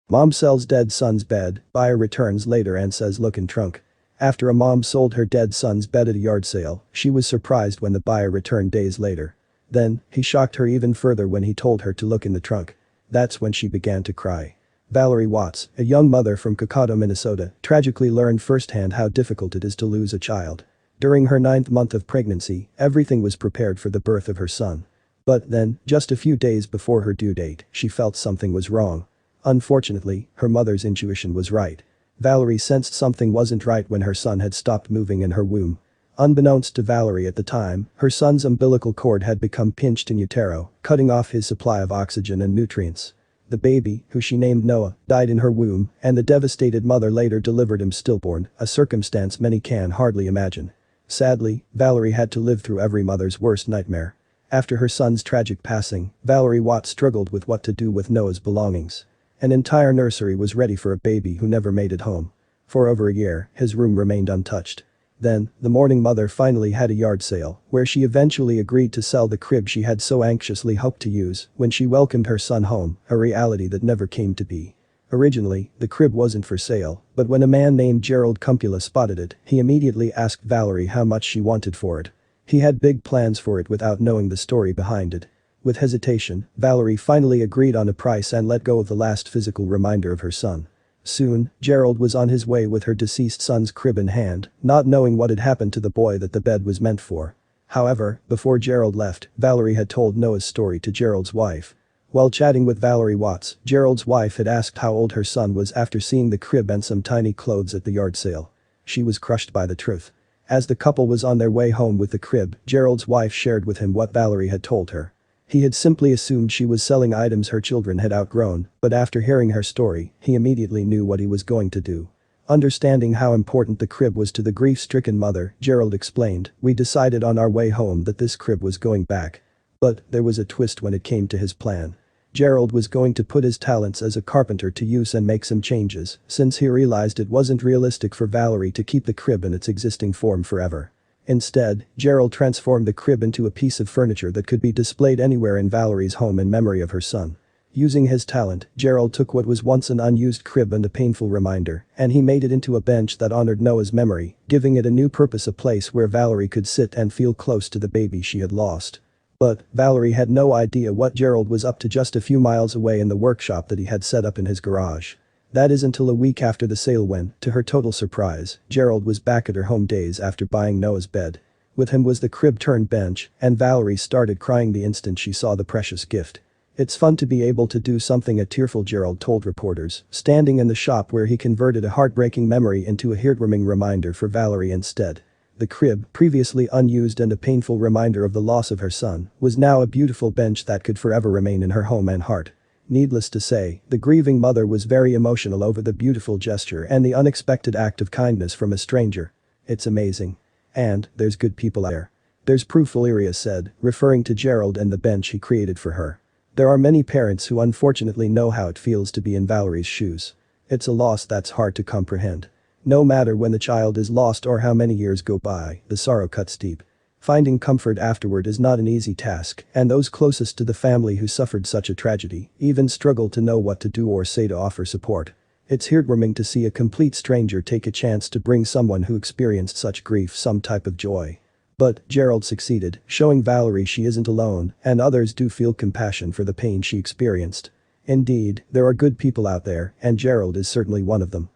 Mom sells dead son's bed, buyer returns later and says look in trunk. After a mom sold her dead son's bed at a yard sale, she was surprised when the buyer returned days later. Then, he shocked her even further when he told her to look in the trunk. That's when she began to cry. Valerie Watts, a young mother from Kokado, Minnesota, tragically learned firsthand how difficult it is to lose a child. During her 9th month of pregnancy, everything was prepared for the birth of her son. But then, just a few days before her due date, she felt something was wrong. Unfortunately, her mother's intuition was right. Valerie sensed something wasn't right when her son had stopped moving in her womb. Unbeknownst to Valerie at the time, her son's umbilical cord had become pinched in utero, cutting off his supply of oxygen and nutrients. The baby, who she named Noah, died in her womb, and the devastated mother later delivered him stillborn, a circumstance many can hardly imagine. Sadly, Valerie had to live through every mother's worst nightmare. After her son's tragic passing, Valerie Watts struggled with what to do with Noah's belongings. An entire nursery was ready for a baby who never made it home. For over a year, his room remained untouched. Then, the mourning mother finally had a yard sale, where she eventually agreed to sell the crib she had so anxiously hoped to use when she welcomed her son home, a reality that never came to be. Originally, the crib wasn't for sale, but when a man named Gerald Kumpula spotted it, he immediately asked Valerie how much she wanted for it. He had big plans for it without knowing the story behind it. With hesitation, Valerie finally agreed on a price and let go of the last physical reminder of her son. Soon, Gerald was on his way with her deceased son's crib in hand, not knowing what had happened to the boy that the bed was meant for. However, before Gerald left, Valerie had told Noah's story to Gerald's wife. While chatting with Valerie Watts, Gerald's wife had asked how old her son was after seeing the crib and some tiny clothes at the yard sale. She was crushed by the truth. As the couple was on their way home with the crib, Gerald's wife shared with him what Valerie had told her. He had simply assumed she was selling items her children had outgrown, but after hearing her story, he immediately knew what he was going to do. Understanding how important the crib was to the grief-stricken mother, Gerald explained, "We decided on our way home that this crib was going back." But there was a twist when it came to his plan. Gerald was going to put his talents as a carpenter to use and make some changes, since he realized it wasn't realistic for Valerie to keep the crib in its existing form forever. Instead, Gerald transformed the crib into a piece of furniture that could be displayed anywhere in Valerie's home in memory of her son. Using his talent, Gerald took what was once an unused crib and a painful reminder, and he made it into a bench that honored Noah's memory, giving it a new purpose, a place where Valerie could sit and feel close to the baby she had lost. But Valerie had no idea what Gerald was up to just a few miles away in the workshop that he had set up in his garage. That is until a week after the sale when, to her total surprise, Gerald was back at her home days after buying Noah's bed. With him was the crib turned bench, and Valerie started crying the instant she saw the precious gift. "It's fun to be able to do something," a tearful Gerald told reporters, standing in the shop where he converted a heartbreaking memory into a heartwarming reminder for Valerie instead. The crib, previously unused and a painful reminder of the loss of her son, was now a beautiful bench that could forever remain in her home and heart. Needless to say, the grieving mother was very emotional over the beautiful gesture and the unexpected act of kindness from a stranger. "It's amazing. And, there's good people out there. There's proof," Valeria said, referring to Gerald and the bench he created for her. There are many parents who unfortunately know how it feels to be in Valerie's shoes. It's a loss that's hard to comprehend. No matter when the child is lost or how many years go by, the sorrow cuts deep. Finding comfort afterward is not an easy task, and those closest to the family who suffered such a tragedy even struggle to know what to do or say to offer support. It's heartwarming to see a complete stranger take a chance to bring someone who experienced such grief some type of joy. But Gerald succeeded, showing Valerie she isn't alone, and others do feel compassion for the pain she experienced. Indeed, there are good people out there, and Gerald is certainly one of them.